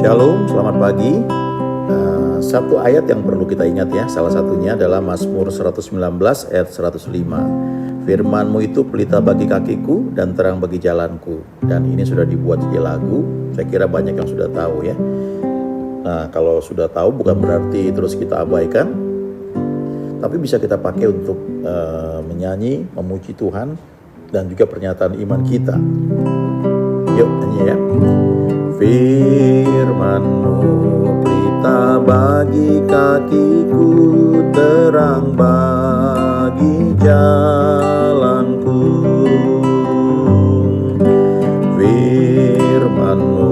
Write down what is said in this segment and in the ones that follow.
Shalom, selamat pagi. Satu ayat yang perlu kita ingat ya, salah satunya adalah Mazmur 119 ayat 105. Firman-Mu itu pelita bagi kakiku dan terang bagi jalanku. Dan ini sudah dibuat jadi lagu, saya kira banyak yang sudah tahu ya. Nah, kalau sudah tahu bukan berarti terus kita abaikan, tapi bisa kita pakai untuk menyanyi, memuji Tuhan, dan juga pernyataan iman kita. Yuk nyanyi ya. Firman-Mu pelita bagi kakiku, terang bagi jalanku. Firman-Mu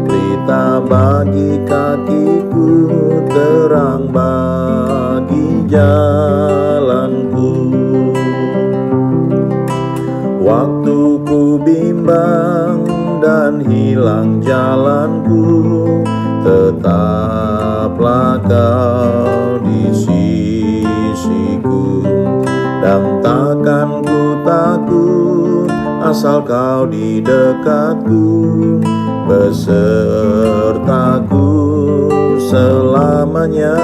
pelita bagi kakiku, terang bagi jalanku. Waktu ku bimbang dan hilang jalanku, tetaplah Kau di sisiku. Dan takkan ku takut asal Kau di dekatku, besertaku selamanya.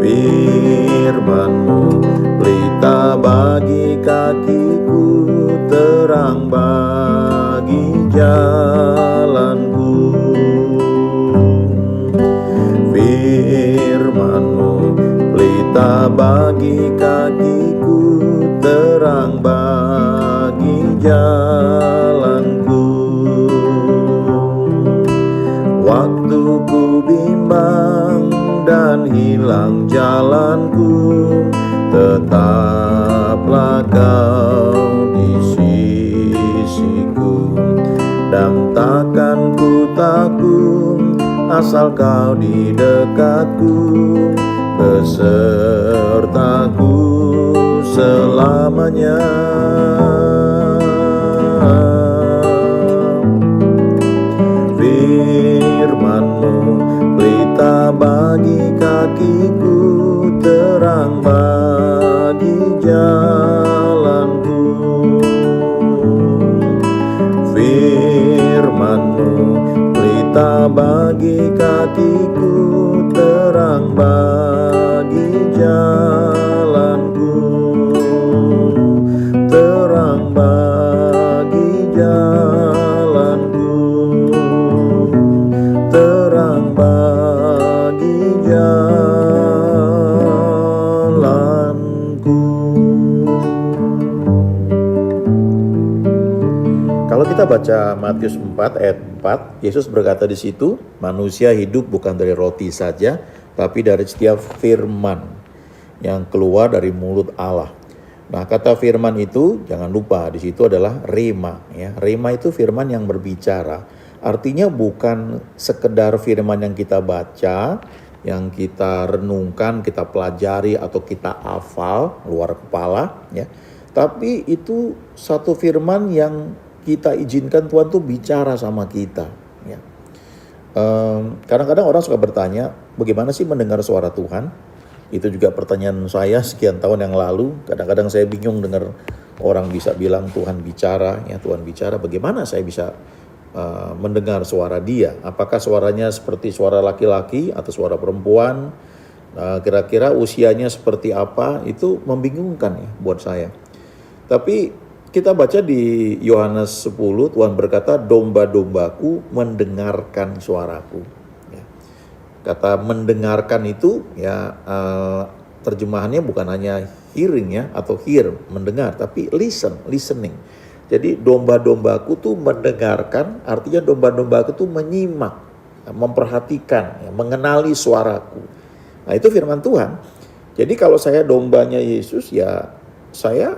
Firman-Mu pelita bagi kakiku, terang bagi jalanku. Firman-Mu pelita bagi kakiku, terang bagi jalanku. Waktu ku bimbang dan hilang jalanku, tetaplah Kau di sisiku. Dan takkan ku takut asal Kau di dekatku, besertaku selamanya. Firman-Mu pelita bagi kakiku, terang bagi jalanku. Firman-Mu pelita bagi kakiku, terang bagi jalanku. Terang bagi jalanku, terang bagi jalanku. Kalau kita baca Matius 4 ayat 4, Yesus berkata di situ, manusia hidup bukan dari roti saja, tapi dari setiap firman yang keluar dari mulut Allah. Nah, kata firman itu jangan lupa di situ adalah rema ya. Rema itu firman yang berbicara. Artinya bukan sekedar firman yang kita baca, yang kita renungkan, kita pelajari atau kita hafal luar kepala ya. Tapi itu satu firman yang kita izinkan Tuhan tuh bicara sama kita ya. Kadang-kadang orang suka bertanya, bagaimana sih mendengar suara Tuhan? Itu juga pertanyaan saya sekian tahun yang lalu. Kadang-kadang saya bingung dengar orang bisa bilang Tuhan bicara, ya Tuhan bicara. Bagaimana saya bisa mendengar suara Dia? Apakah suaranya seperti suara laki-laki atau suara perempuan? Kira-kira usianya seperti apa? Itu membingungkan ya buat saya. Tapi kita baca di Yohanes 10, Tuhan berkata, domba-dombaku mendengarkan suaraku. Kata mendengarkan itu ya terjemahannya bukan hanya hearing ya atau hear mendengar, tapi listening. Jadi domba-dombaku tuh mendengarkan, artinya domba-dombaku tuh menyimak, memperhatikan, ya, mengenali suaraku. Nah itu firman Tuhan. Jadi kalau saya dombanya Yesus ya saya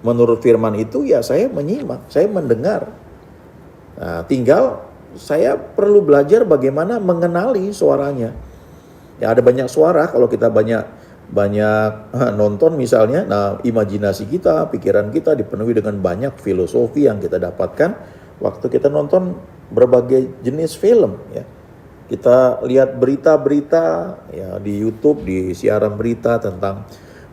menurut firman itu ya saya menyimak, saya mendengar. Nah tinggal saya perlu belajar bagaimana mengenali suaranya. Ya ada banyak suara kalau kita banyak nonton misalnya. Nah imajinasi kita, pikiran kita dipenuhi dengan banyak filosofi yang kita dapatkan waktu kita nonton berbagai jenis film ya. Kita lihat berita-berita ya di YouTube, di siaran berita tentang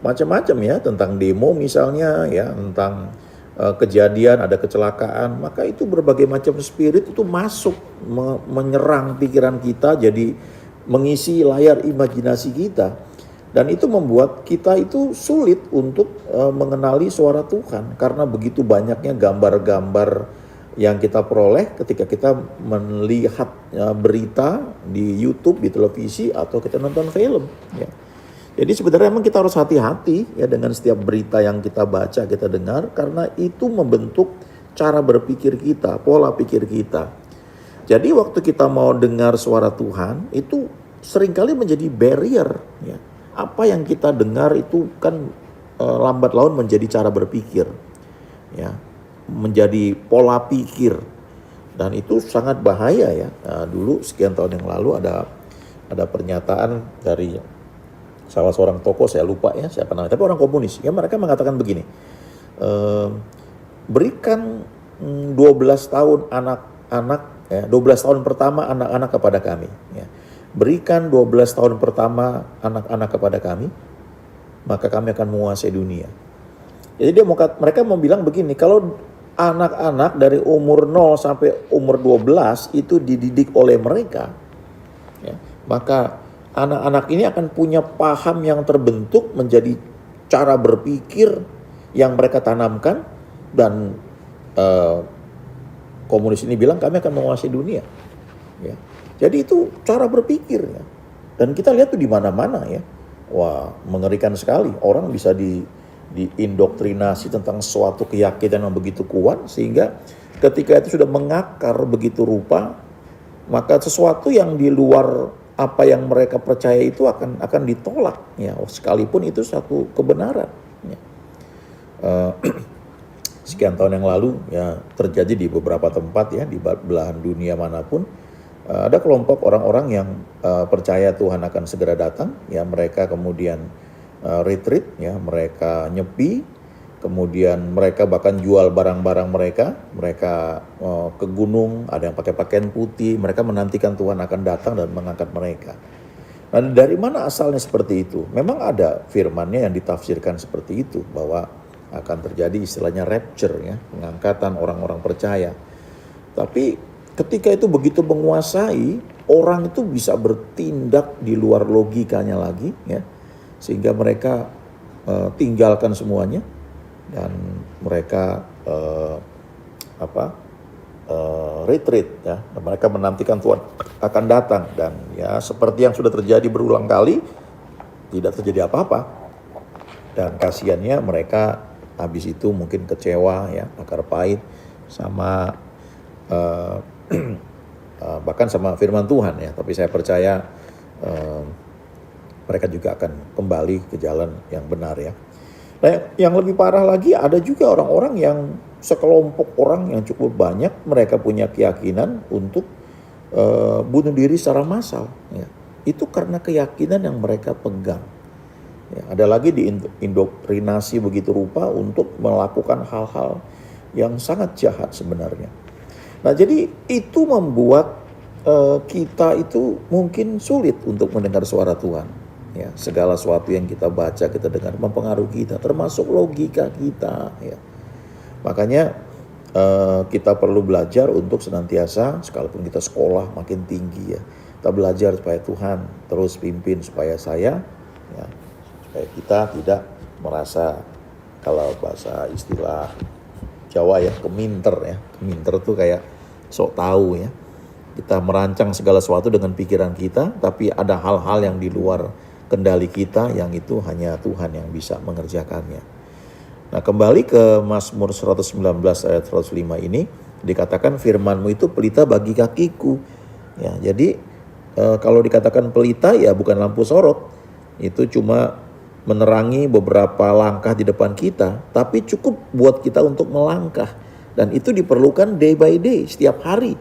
macam-macam ya, tentang demo misalnya ya, tentang kejadian, ada kecelakaan, maka itu berbagai macam spirit itu masuk menyerang pikiran kita, jadi mengisi layar imajinasi kita. Dan itu membuat kita itu sulit untuk mengenali suara Tuhan karena begitu banyaknya gambar-gambar yang kita peroleh ketika kita melihat berita di YouTube, di televisi, atau kita nonton film. Ya. Jadi sebenarnya memang kita harus hati-hati ya dengan setiap berita yang kita baca, kita dengar, karena itu membentuk cara berpikir kita, pola pikir kita. Jadi waktu kita mau dengar suara Tuhan itu seringkali menjadi barrier. Ya. Apa yang kita dengar itu kan lambat laun menjadi cara berpikir, ya, menjadi pola pikir, dan itu sangat bahaya ya. Dulu sekian tahun yang lalu ada pernyataan dari salah seorang tokoh, saya lupa ya siapa namanya, tapi orang komunis. Ya mereka mengatakan begini, berikan 12 tahun anak-anak, ya, 12 tahun pertama anak-anak kepada kami. Ya. Berikan 12 tahun pertama anak-anak kepada kami, maka kami akan menguasai dunia. Jadi mereka mau bilang begini, kalau anak-anak dari umur 0 sampai umur 12 itu dididik oleh mereka, ya, maka anak-anak ini akan punya paham yang terbentuk menjadi cara berpikir yang mereka tanamkan, dan komunis ini bilang kami akan menguasai dunia. Ya. Jadi itu cara berpikirnya, dan kita lihat tuh di mana-mana ya. Wah, mengerikan sekali. Orang bisa diindoktrinasi tentang suatu keyakinan yang begitu kuat sehingga ketika itu sudah mengakar begitu rupa, maka sesuatu yang di luar apa yang mereka percaya itu akan ditolak ya, sekalipun itu satu kebenaran. Ya. Sekian tahun yang lalu ya terjadi di beberapa tempat ya di belahan dunia manapun. Ada kelompok orang-orang yang percaya Tuhan akan segera datang, ya mereka kemudian retreat, ya mereka nyepi, kemudian mereka bahkan jual barang-barang mereka ke gunung, ada yang pakai pakaian putih, mereka menantikan Tuhan akan datang dan mengangkat mereka. Nah, dari mana asalnya seperti itu? Memang ada firman-Nya yang ditafsirkan seperti itu, bahwa akan terjadi istilahnya rapture, ya, pengangkatan orang-orang percaya. Tapi ketika itu begitu menguasai, orang itu bisa bertindak di luar logikanya lagi, ya, sehingga mereka tinggalkan semuanya dan mereka retreat, ya. Dan mereka menantikan Tuhan akan datang, dan ya seperti yang sudah terjadi berulang kali, tidak terjadi apa-apa. Dan kasihannya mereka habis itu mungkin kecewa, ya, akar pahit sama bahkan sama firman Tuhan, ya. Tapi saya percaya mereka juga akan kembali ke jalan yang benar, ya. Nah, yang lebih parah lagi, ada juga orang-orang yang sekelompok orang yang cukup banyak, mereka punya keyakinan untuk bunuh diri secara massal, ya. Itu karena keyakinan yang mereka pegang, ya. Ada lagi diindoktrinasi begitu rupa untuk melakukan hal-hal yang sangat jahat sebenarnya. Nah, jadi itu membuat kita itu mungkin sulit untuk mendengar suara Tuhan. Ya, segala sesuatu yang kita baca, kita dengar mempengaruhi kita, termasuk logika kita. Ya. Makanya kita perlu belajar untuk senantiasa, sekalipun kita sekolah makin tinggi, ya, kita belajar supaya Tuhan terus pimpin supaya saya, ya, supaya kita tidak merasa, kalau bahasa istilah Jawa ya, keminter, ya. Keminter tuh kayak sok tahu, ya. Kita merancang segala sesuatu dengan pikiran kita, tapi ada hal-hal yang di luar kendali kita, yang itu hanya Tuhan yang bisa mengerjakannya. Nah, kembali ke Mazmur 119 ayat 105 ini, dikatakan firman-Mu itu pelita bagi kakiku. Ya, jadi kalau dikatakan pelita, ya bukan lampu sorot, itu cuma menerangi beberapa langkah di depan kita, tapi cukup buat kita untuk melangkah. Dan itu diperlukan day by day, setiap hari.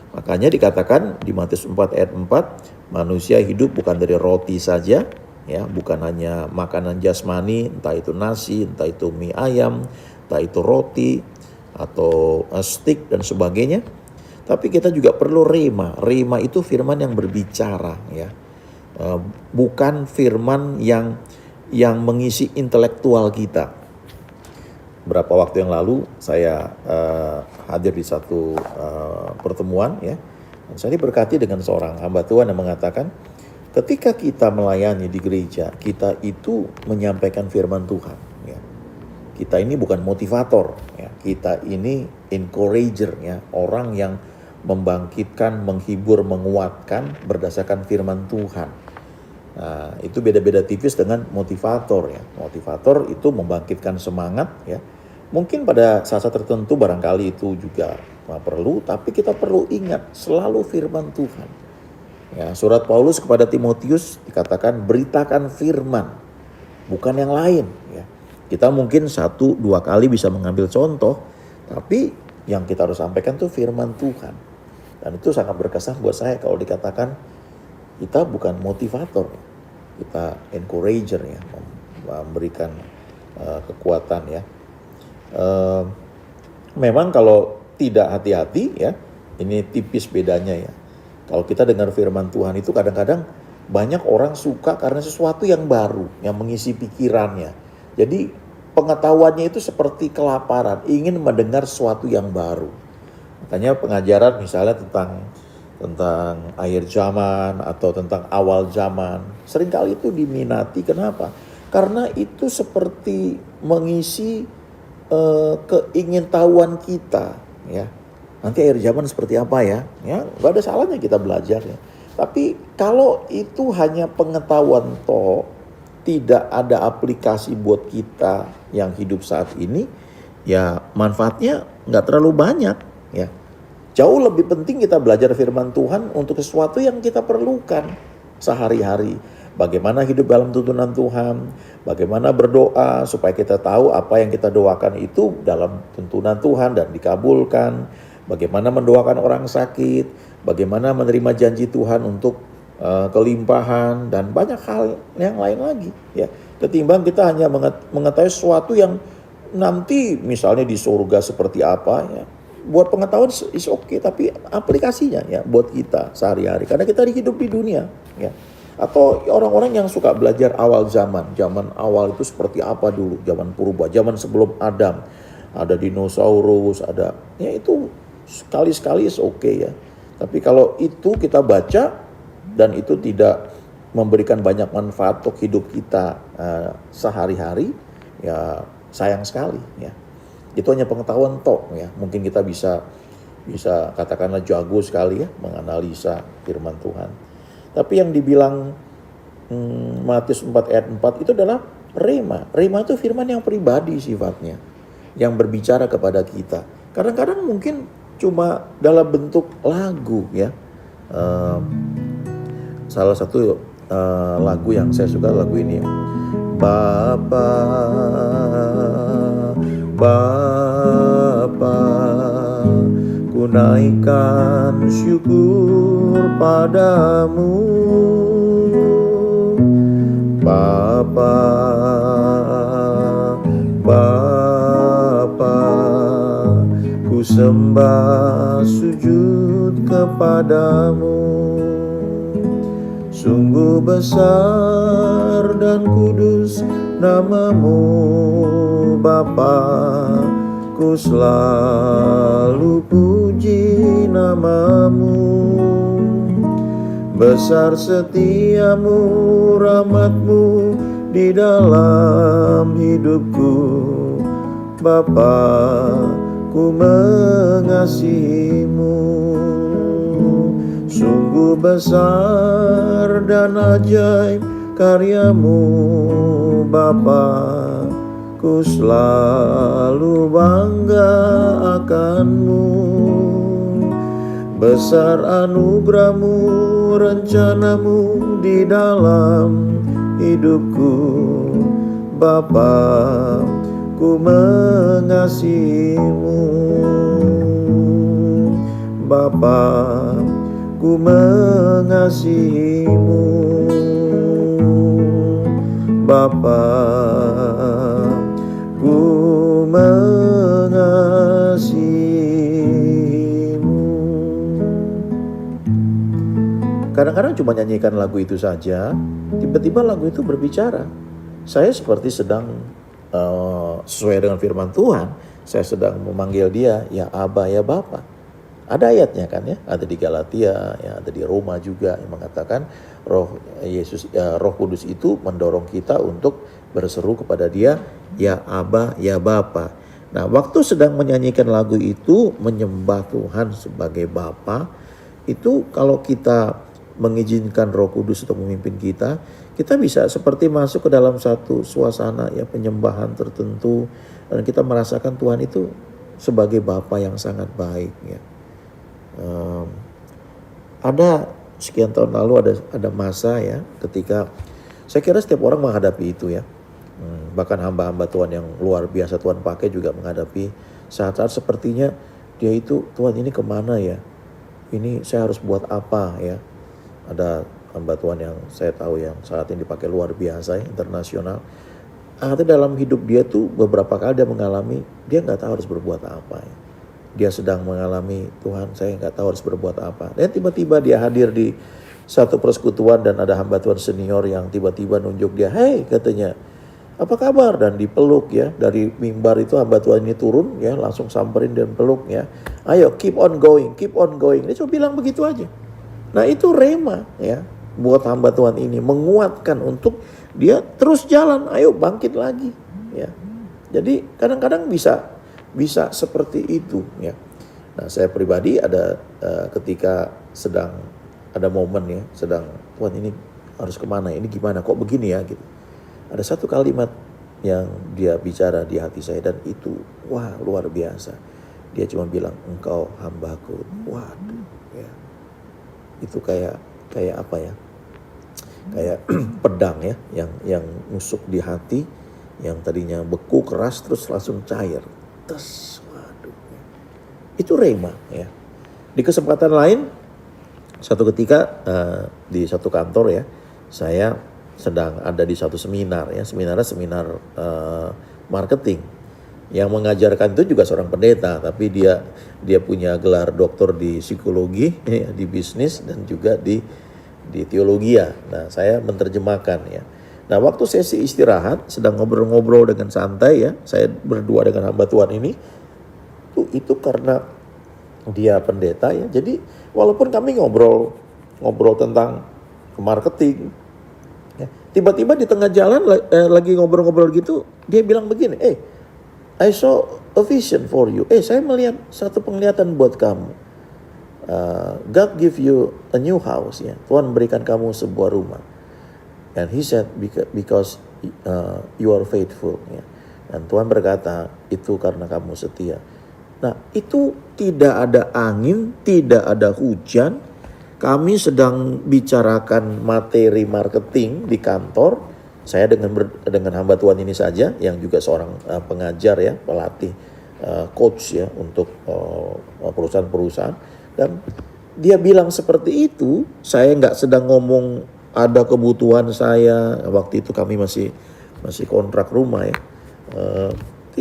Makanya dikatakan di Matius 4 ayat 4, manusia hidup bukan dari roti saja, ya, bukan hanya makanan jasmani, entah itu nasi, entah itu mie ayam, entah itu roti, atau steak dan sebagainya. Tapi kita juga perlu rema. Rema itu firman yang berbicara, ya. Bukan firman yang mengisi intelektual kita. Beberapa waktu yang lalu saya hadir di satu pertemuan ya. Dan saya diberkati dengan seorang hamba Tuhan yang mengatakan, ketika kita melayani di gereja, kita itu menyampaikan firman Tuhan. Ya. Kita ini bukan motivator, ya. Kita ini encourager, ya. Orang yang membangkitkan, menghibur, menguatkan berdasarkan firman Tuhan. Nah, itu beda-beda tipis dengan motivator ya. Motivator itu membangkitkan semangat ya. Mungkin pada saat-saat tertentu barangkali itu juga perlu, tapi kita perlu ingat selalu firman Tuhan. Ya, surat Paulus kepada Timotius dikatakan beritakan firman, bukan yang lain ya. Kita mungkin 1-2 kali bisa mengambil contoh, tapi yang kita harus sampaikan tuh firman Tuhan. Dan itu sangat berkesan buat saya kalau dikatakan kita bukan motivator, kita encourager ya, memberikan kekuatan ya. Memang kalau tidak hati-hati ya, ini tipis bedanya ya. Kalau kita dengar firman Tuhan itu kadang-kadang banyak orang suka karena sesuatu yang baru, yang mengisi pikirannya. Jadi pengetahuannya itu seperti kelaparan, ingin mendengar sesuatu yang baru. Makanya pengajaran misalnya tentang akhir zaman atau tentang awal zaman seringkali itu diminati. Kenapa? Karena itu seperti mengisi keingintahuan kita ya. Nanti akhir zaman seperti apa ya? Ya, gak ada salahnya kita belajar ya. Tapi kalau itu hanya pengetahuan toh, tidak ada aplikasi buat kita yang hidup saat ini, ya manfaatnya nggak terlalu banyak ya. Jauh lebih penting kita belajar firman Tuhan untuk sesuatu yang kita perlukan sehari-hari. Bagaimana hidup dalam tuntunan Tuhan, bagaimana berdoa supaya kita tahu apa yang kita doakan itu dalam tuntunan Tuhan dan dikabulkan. Bagaimana mendoakan orang sakit, bagaimana menerima janji Tuhan untuk kelimpahan dan banyak hal yang lain lagi ya. Ketimbang kita hanya mengetahui sesuatu yang nanti misalnya di surga seperti apa ya. Buat pengetahuan is okay, tapi aplikasinya ya buat kita sehari-hari. Karena kita hidup di dunia ya. Atau orang-orang yang suka belajar awal zaman. Zaman awal itu seperti apa dulu, zaman purba, zaman sebelum Adam. Ada dinosaurus, ada ya itu sekali-sekali is okay ya. Tapi kalau itu kita baca dan itu tidak memberikan banyak manfaat untuk hidup kita sehari-hari, ya sayang sekali ya. Itu hanya pengetahuan tok ya. Mungkin kita bisa katakanlah jago sekali ya menganalisa firman Tuhan. Tapi yang dibilang Matius 4 ayat 4 itu adalah rema. Rema itu firman yang pribadi sifatnya, yang berbicara kepada kita. Kadang-kadang mungkin cuma dalam bentuk lagu ya. Salah satu lagu yang saya suka lagu ini. Bapa, ku naikkan syukur padamu. Bapa, ku sembah sujud kepadamu. Sungguh besar dan kudus namamu Bapa, ku selalu puji namamu. Besar setiamu, rahmatmu di dalam hidupku Bapa, ku mengasihimu. Sungguh besar dan ajaib karyamu Bapa, ku selalu bangga akanmu. Besar anugerahmu, rencanamu di dalam hidupku Bapa, ku mengasihimu. Bapa, ku mengasihimu. Bapa, ku mengasihimu. Kadang-kadang cuma nyanyikan lagu itu saja, tiba-tiba lagu itu berbicara. Saya seperti sedang sesuai dengan firman Tuhan, saya sedang memanggil dia ya Aba, ya Bapa. Ada ayatnya kan ya, ada di Galatia, ya ada di Roma juga yang mengatakan Roh Kudus itu mendorong kita untuk berseru kepada dia ya Aba, ya Bapa. Nah, waktu sedang menyanyikan lagu itu, menyembah Tuhan sebagai Bapa, itu kalau kita mengizinkan Roh Kudus untuk memimpin kita bisa seperti masuk ke dalam satu suasana ya penyembahan tertentu, dan kita merasakan Tuhan itu sebagai Bapa yang sangat baik ya. Ada sekian tahun lalu ada masa ya ketika saya kira setiap orang menghadapi itu ya. Bahkan hamba-hamba Tuhan yang luar biasa Tuhan pakai juga menghadapi saat-saat sepertinya dia itu, Tuhan ini kemana ya? Ini saya harus buat apa ya? Ada hamba Tuhan yang saya tahu yang saat ini dipakai luar biasa ya, internasional. Ada dalam hidup dia tuh beberapa kali dia mengalami dia nggak tahu harus berbuat apa ya. Dia sedang mengalami, Tuhan saya nggak tahu harus berbuat apa. Dan tiba-tiba dia hadir di satu persekutuan dan ada hamba Tuhan senior yang tiba-tiba nunjuk dia, "Hey," katanya, "apa kabar?" Dan dipeluk ya, dari mimbar itu hamba Tuhan ini turun ya, langsung samperin dan peluk ya. "Ayo keep on going, keep on going." Dia cuma bilang begitu aja. Nah itu rema ya, buat hamba Tuhan ini menguatkan untuk dia terus jalan, ayo bangkit lagi ya. Jadi kadang-kadang bisa seperti itu ya. Nah saya pribadi ada ketika sedang ada momen ya, sedang Tuhan ini harus kemana, ini gimana kok begini ya gitu. Ada satu kalimat yang dia bicara di hati saya dan itu wah luar biasa. Dia cuma bilang, "Engkau hambaku." Waduh ya. Itu kayak apa ya? Kayak pedang ya yang nusuk di hati, yang tadinya beku keras terus langsung cair. Waduh. Itu rema ya. Di kesempatan lain satu ketika di satu kantor ya, saya sedang ada di satu seminar ya, seminar marketing. Yang mengajarkan itu juga seorang pendeta, tapi dia punya gelar doktor di psikologi ya, di bisnis dan juga di teologi ya. Nah, saya menerjemahkan ya. Nah, waktu sesi istirahat sedang ngobrol-ngobrol dengan santai ya, saya berdua dengan hamba Tuhan ini, itu karena dia pendeta ya. Jadi walaupun kami ngobrol tentang marketing, ya, tiba-tiba di tengah jalan lagi ngobrol-ngobrol gitu, dia bilang begini, I saw a vision for you. Saya melihat satu penglihatan buat kamu. God give you a new house ya. Tuhan berikan kamu sebuah rumah. And he said because you are faithful ya. Dan Tuhan berkata itu karena kamu setia. Nah itu tidak ada angin, tidak ada hujan. Kami sedang bicarakan materi marketing di kantor. Saya dengan hamba Tuhan ini saja yang juga seorang pengajar ya, pelatih, coach ya untuk perusahaan-perusahaan. Dan dia bilang seperti itu, saya nggak sedang ngomong ada kebutuhan saya. Waktu itu kami masih kontrak rumah ya.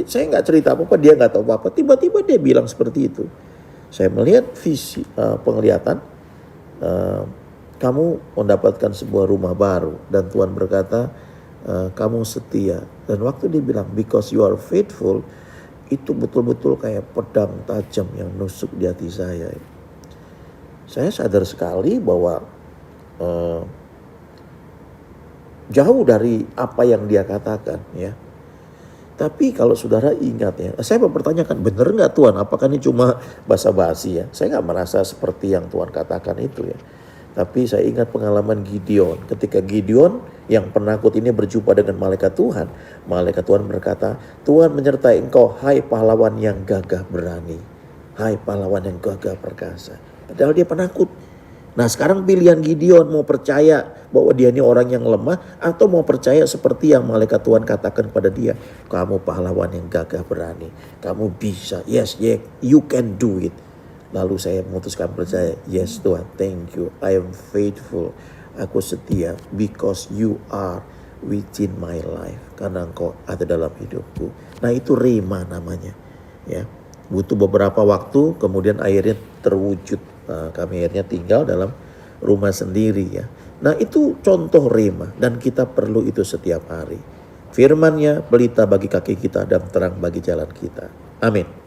Saya nggak cerita apa-apa, dia nggak tahu apa-apa. Tiba-tiba dia bilang seperti itu. Saya melihat visi penglihatan, kamu mendapatkan sebuah rumah baru dan Tuhan berkata kamu setia. Dan waktu dia bilang because you are faithful, itu betul-betul kayak pedang tajam yang nusuk di hati saya. Saya sadar sekali bahwa jauh dari apa yang dia katakan ya. Tapi kalau saudara ingat ya, saya mempertanyakan benar nggak Tuhan? Apakah ini cuma basa-basi ya? Saya nggak merasa seperti yang Tuhan katakan itu ya. Tapi saya ingat pengalaman Gideon. Ketika Gideon yang penakut ini berjumpa dengan malaikat Tuhan. Malaikat Tuhan berkata, Tuhan menyertai engkau hai pahlawan yang gagah berani. Hai pahlawan yang gagah perkasa. Padahal dia penakut. Nah sekarang pilihan Gideon mau percaya bahwa dia ini orang yang lemah. Atau mau percaya seperti yang malaikat Tuhan katakan pada dia. Kamu pahlawan yang gagah berani. Kamu bisa. Yes, you can do it. Lalu saya memutuskan percaya. Yes Tuhan, thank you. I am faithful. Aku setia. Because you are within my life. Karena engkau ada dalam hidupku. Nah itu rema namanya. Ya, butuh beberapa waktu. Kemudian akhirnya terwujud. Kami akhirnya tinggal dalam rumah sendiri ya. Nah itu contoh rema. Dan kita perlu itu setiap hari. Firman-Nya pelita bagi kaki kita dan terang bagi jalan kita. Amin.